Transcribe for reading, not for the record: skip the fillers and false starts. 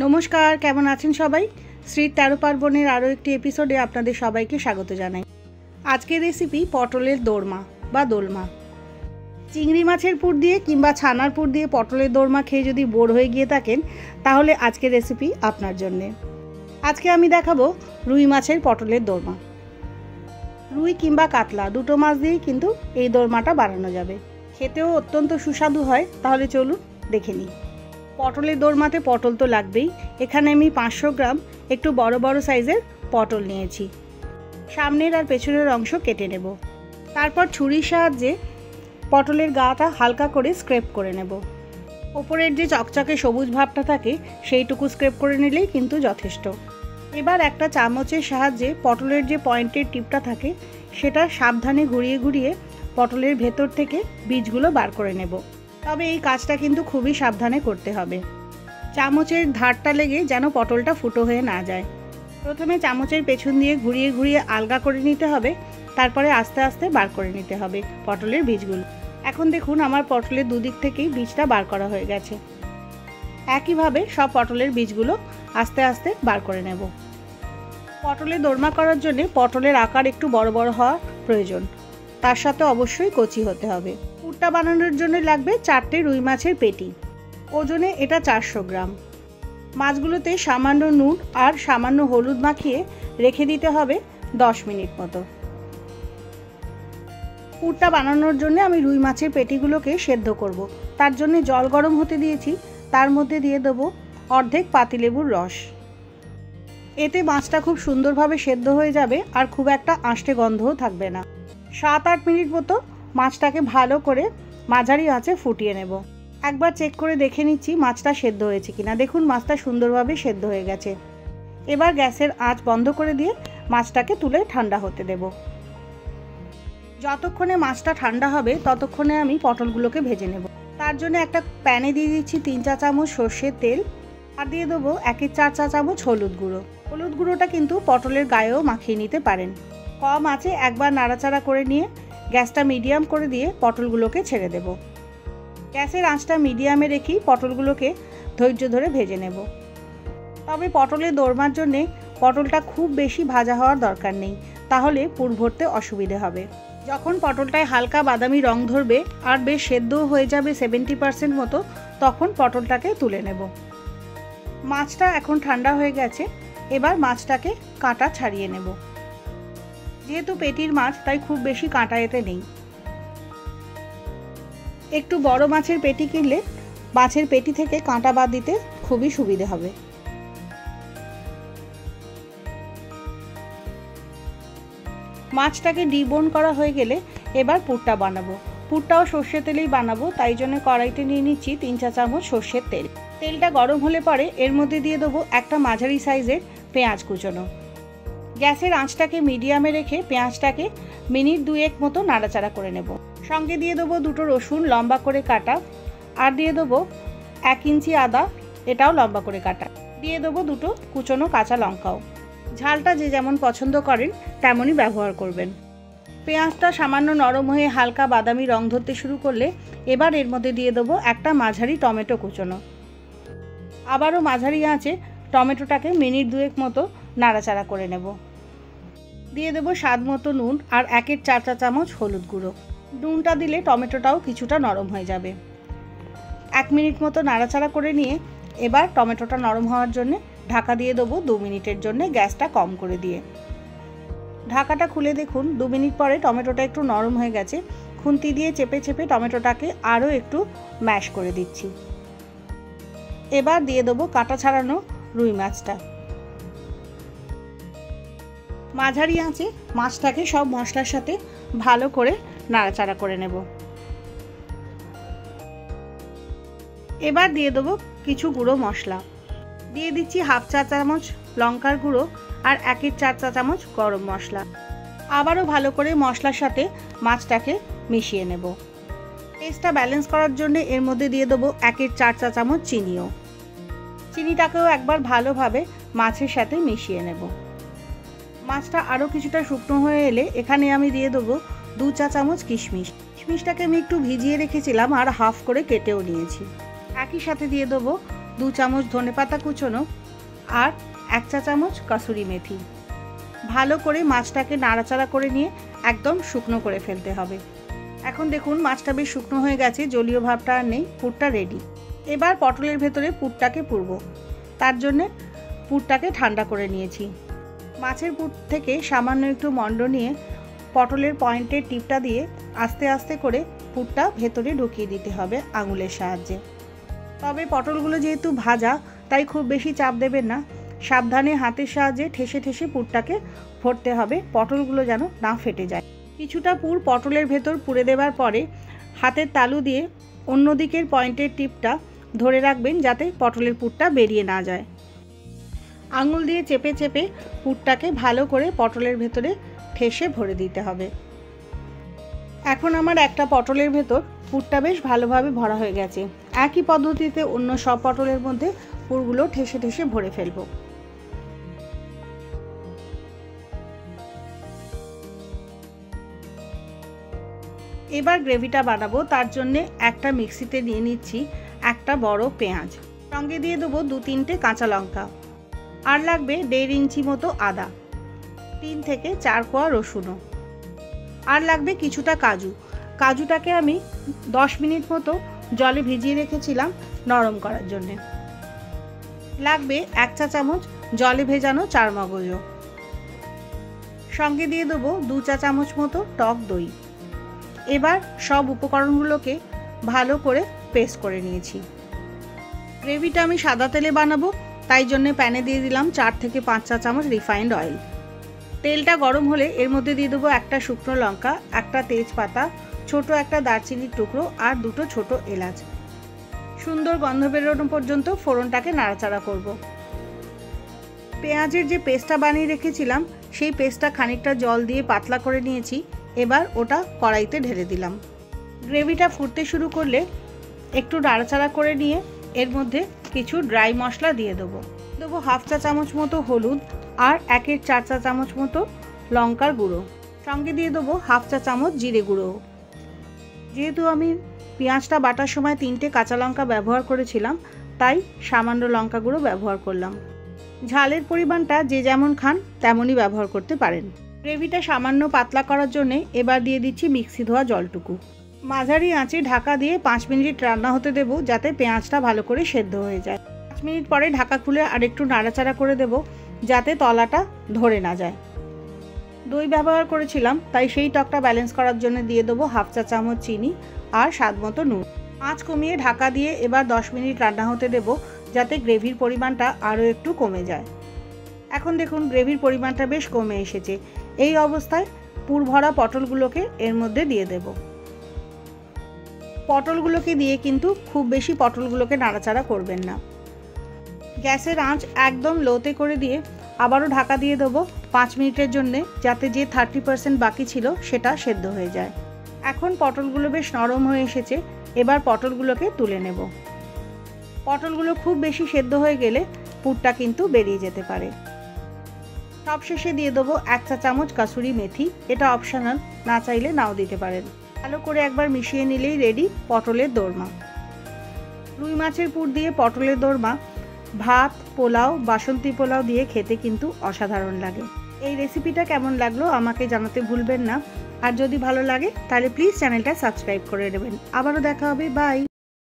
নমস্কার, কেমন আছেন সবাই? শ্রী 13 পার্বণের আরও একটি এপিসোডে আপনাদের সবাইকে স্বাগত জানাই। আজকের রেসিপি পটলের দোরমা বা দোলমা। চিংড়ি মাছের পুর দিয়ে কিংবা ছানার পুর দিয়ে পটলের দোরমা খেয়ে যদি বোর হয়ে গিয়ে থাকেন, তাহলে আজকের রেসিপি আপনার জন্যে। আজকে আমি দেখাবো রুই মাছের পটলের দোরমা। রুই কিংবা কাতলা দুটো মাছ দিয়েই কিন্তু এই দোরমাটা বানানো যাবে। খেতেও অত্যন্ত সুস্বাদু হয়। তাহলে চলুন দেখে নিই। পটলের দোরমাতে পটল তো লাগবেই। এখানে আমি 500 গ্রাম একটু বড় বড় সাইজের পটল নিয়েছি। সামনের আর পেছনের অংশ কেটে নেব। তারপর ছুরির সাহায্যে পটলের গাটা হালকা করে স্ক্রেপ করে নেব। ওপরের যে চকচকে সবুজ ভাবটা থাকে সেইটুকু স্ক্রেপ করে নিলেই কিন্তু যথেষ্ট। এবার একটা চামচের সাহায্যে পটলের যে পয়েন্টের টিপটা থাকে সেটা সাবধানে ঘুরিয়ে ঘুরিয়ে পটলের ভেতর থেকে বীজগুলো বার করে নেব। তবে এই কাজটা কিন্তু খুবই সাবধানে করতে হবে। চামচের ধারটা লেগে যেন পটলটা ফুটো হয়ে না যায়। প্রথমে চামচের পেছন দিয়ে ঘুরিয়ে ঘুরিয়ে আলগা করে নিতে হবে, তারপরে আস্তে আস্তে বার করে নিতে হবে পটলের বীজগুলো। এখন দেখুন আমার পটলের দুদিক থেকেই বীজটা বার করা হয়ে গেছে। একইভাবে সব পটলের বীজগুলো আস্তে আস্তে বার করে নেব। পটলের দোরমা করার জন্য পটলের আকার একটু বড় বড় হওয়া প্রয়োজন, তার সাথে অবশ্যই কচি হতে হবে। পুরটা বানানোর জন্য লাগবে 4টে রুই মাছের পেটি। ওজনে এটা 400 গ্রাম। মাছগুলোতে সামান্য নুন আর সামান্য হলুদ মাখিয়ে রেখে দিতে হবে 10 মিনিট মতো। পুরটা বানানোর জন্য আমি রুই মাছের পেটিগুলোকে সেদ্ধ করব। তার জন্য জল গরম হতে দিয়েছি। তার মধ্যে দিয়ে দেবো অর্ধেক পাতিলেবুর রস। এতে মাছটা খুব সুন্দরভাবে সেদ্ধ হয়ে যাবে আর খুব একটা আষ্টে গন্ধও থাকবে না। 7-8 মিনিট মতো মাছটাকে ভালো করে মাঝারি আঁচে ফুটিয়ে নেব। একবার চেক করে দেখে নিচ্ছি মাছটা সেদ্ধ হয়েছে কিনা। দেখুন মাছটা সুন্দরভাবে সেদ্ধ হয়ে গেছে। এবার গ্যাসের আঁচ বন্ধ করে দিয়ে মাছটাকে তুলে ঠান্ডা হতে দেব। যতক্ষণে মাছটা ঠান্ডা হবে ততক্ষণে আমি পটলগুলোকে ভেজে নেব। তার জন্য একটা প্যানে দিয়ে দিচ্ছি 3 চা চামচ সর্ষের তেল আর দিয়ে দেবো 1/4 চা চামচ হলুদ গুঁড়ো। হলুদ গুঁড়োটা কিন্তু পটলের গায়েও মাখিয়ে নিতে পারেন। কম আঁচে একবার নাড়াচাড়া করে নিয়ে গ্যাসটা মিডিয়াম করে দিয়ে পটলগুলোকে ছেড়ে দেব। গ্যাসের আঁচটা মিডিয়ামে রেখেই পটলগুলোকে ধৈর্য ধরে ভেজে নেব। তবে পটলের দোরমার জন্যে পটলটা খুব বেশি ভাজা হওয়ার দরকার নেই, তাহলে পুর ভরতে অসুবিধে হবে। যখন পটলটায় হালকা বাদামি রং ধরবে আর বেশ সেদ্ধও হয়ে যাবে 70% মতো, তখন পটলটাকে তুলে নেব। মাছটা এখন ঠান্ডা হয়ে গেছে। এবার মাছটাকে কাঁটা ছাড়িয়ে নেব। যেহেতু পেটির মাছ তাই খুব বেশি কাঁটা এতে নেই। একটু বড় মাছের পেটি কিনলে মাছের পেটি থেকে কাঁটা বাদ দিতে খুবই সুবিধে হবে। মাছটাকে ডিবোন করা হয়ে গেলে এবার পুরটা বানাবো। পুরটাও সর্ষের তেলেই বানাবো, তাই জন্য কড়াইতে নিয়ে নিচ্ছি 3 চা চামচ সর্ষের তেল। তেলটা গরম হলে পরে এর মধ্যে দিয়ে দেবো একটা মাঝারি সাইজের পেঁয়াজ কুচোনো। গ্যাসের আঁচটাকে মিডিয়ামে রেখে পেঁয়াজটাকে মিনিট 2-1 মতো নাড়াচাড়া করে নেব। সঙ্গে দিয়ে দেবো 2টো রসুন লম্বা করে কাটা আর দিয়ে দেবো 1 ইঞ্চি আদা, এটাও লম্বা করে কাটা। দিয়ে দেবো 2টো কুচোনো কাঁচা লঙ্কাও। ঝালটা যে যেমন পছন্দ করেন তেমনই ব্যবহার করবেন। পেঁয়াজটা সামান্য নরম হয়ে হালকা বাদামি রং ধরতে শুরু করলে এবার এর মধ্যে দিয়ে দেবো একটা মাঝারি টমেটো কুচোনো। আবারও মাঝারি আঁচে টমেটোটাকে মিনিট 2-1 মতো নাড়াচাড়া করে নেব। দিয়ে দেবো স্বাদ মতো নুন আর 1/4 চা চামচ হলুদ গুঁড়ো। নুনটা দিলে টমেটোটাও কিছুটা নরম হয়ে যাবে। 1 মিনিট মতো নাড়াচাড়া করে নিয়ে এবার টমেটোটা নরম হওয়ার জন্য ঢাকা দিয়ে দেবো 2 মিনিটের জন্য, গ্যাসটা কম করে দিয়ে। ঢাকাটা খুলে দেখুন 2 মিনিট পরে টমেটোটা একটু নরম হয়ে গেছে। খুন্তি দিয়ে চেপে চেপে টমেটোটাকে আরও একটু ম্যাশ করে দিচ্ছি। এবার দিয়ে দেবো কাঁটা ছাড়ানো রুই মাছটা। মাঝারি আঁচে মাছটাকে সব মশলার সাথে ভালো করে নাড়াচাড়া করে নেব। এবার দিয়ে দেবো কিছু গুঁড়ো মশলা। দিয়ে দিচ্ছি 1/2 চা চামচ লঙ্কার গুঁড়ো আর 1/4 চা চামচ গরম মশলা। আবারও ভালো করে মশলার সাথে মাছটাকে মিশিয়ে নেব। টেস্টটা ব্যালেন্স করার জন্য এর মধ্যে দিয়ে দেবো 1/4 চা চামচ চিনিও। চিনিটাকেও একবার ভালোভাবে মাছের সাথে মিশিয়ে নেব। মাছটা আরও কিছুটা শুকনো হয়ে এলে এখানে আমি দিয়ে দেবো 2 চা চামচ কিশমিশ। কিশমিশটাকে আমি একটু ভিজিয়ে রেখেছিলাম আর হাফ করে কেটেও নিয়েছি। একই সাথে দিয়ে দেবো 2 চামচ ধনেপাতা কুচোনো আর 1 চা চামচ কসুরি মেথি। ভালো করে মাছটাকে নাড়াচাড়া করে নিয়ে একদম শুকনো করে ফেলতে হবে। এখন দেখুন মাছটা বেশ শুকনো হয়ে গেছে, জলীয় ভাবটা আর নেই, পুরটা রেডি। এবার পটলের ভেতরে পুরটাকে পুরব। তার জন্য পুরটাকে ঠান্ডা করে নিয়েছি। মাছের পুর থেকে সামান্য একটু মণ্ড নিয়ে পটলের পয়েন্টের টিপটা দিয়ে আস্তে আস্তে করে পুরটা ভেতরে ঢুকিয়ে দিতে হবে আঙুলের সাহায্যে। তবে পটলগুলো যেহেতু ভাজা তাই খুব বেশি চাপ দেবেন না, সাবধানে হাতের সাহায্যে ঠেসে ঠেসে পুরটাকে ভরতে হবে, পটলগুলো যেন না ফেটে যায়। কিছুটা পুর পটলের ভেতর পুরে দেওয়ার পরে হাতের তালু দিয়ে অন্য দিকের পয়েন্টের টিপটা ধরে রাখবেন যাতে পটলের পুরটা বেরিয়ে না যায়। আঙুল দিয়ে চেপে চেপে পুরটাকে ভালো করে পটলের ভেতরে ঠেসে ভরে দিতে হবে। এখন আমার একটা পটলের ভেতর পুরটা বেশ ভালোভাবে ভরা হয়ে গেছে। একই পদ্ধতিতে অন্য সব পটলের মধ্যে পুরগুলো ঠেসে ঠেসে ভরে ফেলবো। এবার গ্রেভিটা বানাবো। তার জন্যে একটা মিক্সিতে নিয়ে নিচ্ছি একটা বড় পেঁয়াজ, সঙ্গে দিয়ে দেবো 2-3টে কাঁচা লঙ্কা, আর লাগবে 1.5 ইঞ্চি মতো আদা, 3 থেকে 4 কোয়া রসুনও, আর লাগবে কিছুটা কাজু। কাজুটাকে আমি 10 মিনিট মতো জলে ভিজিয়ে রেখেছিলাম নরম করার জন্যে। লাগবে 1 চা চামচ জলে ভেজানো চারমগজও, সঙ্গে দিয়ে দেবো 2 চা চামচ মতো টক দই। এবার সব উপকরণগুলোকে ভালো করে পেস্ট করে নিয়েছি। গ্রেভিটা আমি সাদা তেলে বানাবো, তাই জন্য প্যানে দিয়ে দিলাম 4 থেকে 5 চা চামচ রিফাইন্ড অয়েল। তেলটা গরম হলে এর মধ্যে দিয়ে দেবো একটা শুকনো লঙ্কা, একটা তেজপাতা, ছোট একটা দারচিনির টুকরো আর 2টো ছোট এলাচ। সুন্দর গন্ধ বেরোনো পর্যন্ত ফোড়নটাকে নাড়াচাড়া করব। পেঁয়াজের যে পেস্টটা বানিয়ে রেখেছিলাম সেই পেস্টটা খানিকটা জল দিয়ে পাতলা করে নিয়েছি। এবার ওটা কড়াইতে ঢেলে দিলাম। গ্রেভিটা ফুটতে শুরু করলে একটু নাড়াচাড়া করে নিয়ে এর মধ্যে কিছু ড্রাই মশলা দিয়ে দেবো। 1/2 চা চামচ মতো হলুদ আর 1/4 চা চামচ মতো লঙ্কার গুঁড়ো, সঙ্গে দিয়ে দেবো 1/2 চা চামচ জিরে গুঁড়ো। যেহেতু আমি পেঁয়াজটা বাটার সময় 3টে কাঁচা লঙ্কা ব্যবহার করেছিলাম তাই সামান্য লঙ্কা গুঁড়ো ব্যবহার করলাম। ঝালের পরিমাণটা যে যেমন খান তেমনই ব্যবহার করতে পারেন। গ্রেভিটা সামান্য পাতলা করার জন্য এবার দিয়ে দিচ্ছি মিক্সি ধোয়া জলটুকু। মাঝারি আঁচে ঢাকা দিয়ে 5 মিনিট রান্না হতে দেব যাতে পেঁয়াজটা ভালো করে সেদ্ধ হয়ে যায়। 5 মিনিট পরে ঢাকা খুলে আরেকটু নাড়াচাড়া করে দেব যাতে তলাটা ধরে না যায়। দই ব্যবহার করেছিলাম তাই সেই টকটা ব্যালেন্স করার জন্য দিয়ে দেবো 1/2 চা চামচ চিনি আর স্বাদ মতো নুন। আঁচ কমিয়ে ঢাকা দিয়ে এবার 10 মিনিট রান্না হতে দেব যাতে গ্রেভির পরিমাণটা আরও একটু কমে যায়। এখন দেখুন গ্রেভির পরিমাণটা বেশ কমে এসেছে। এই অবস্থায় পুর ভরা পটলগুলোকে এর মধ্যে দিয়ে দেব। পটলগুলোকে দিয়ে কিন্তু খুব বেশি পটলগুলোকে নাড়াচাড়া করবেন না। গ্যাসের আঁচ একদম লোতে করে দিয়ে আবারও ঢাকা দিয়ে দেবো 5 মিনিটের জন্যে যাতে যে 30% বাকি ছিল সেটা সেদ্ধ হয়ে যায়। এখন পটলগুলো বেশ নরম হয়ে এসেছে, এবার পটলগুলোকে তুলে নেব। পটলগুলো খুব বেশি সেদ্ধ হয়ে গেলে পুরটা কিন্তু বেরিয়ে যেতে পারে। সবশেষে দিয়ে দেবো 1 চা চামচ কাসুরি মেথি, এটা অপশনাল, না চাইলে নাও দিতে পারেন। ভালো করে একবার মিশিয়ে নিলেই রেডি পটলের দোরমা। রুই মাছের পুর দিয়ে পটলের দোরমা ভাত, পোলাও, বাসন্তী পোলাও দিয়ে খেতে কিন্তু অসাধারণ লাগে। এই রেসিপিটা কেমন লাগলো আমাকে জানাতে ভুলবেন না, আর যদি ভালো লাগে তাহলে প্লিজ চ্যানেলটা সাবস্ক্রাইব করে দেবেন। আবারও দেখা হবে, বাই।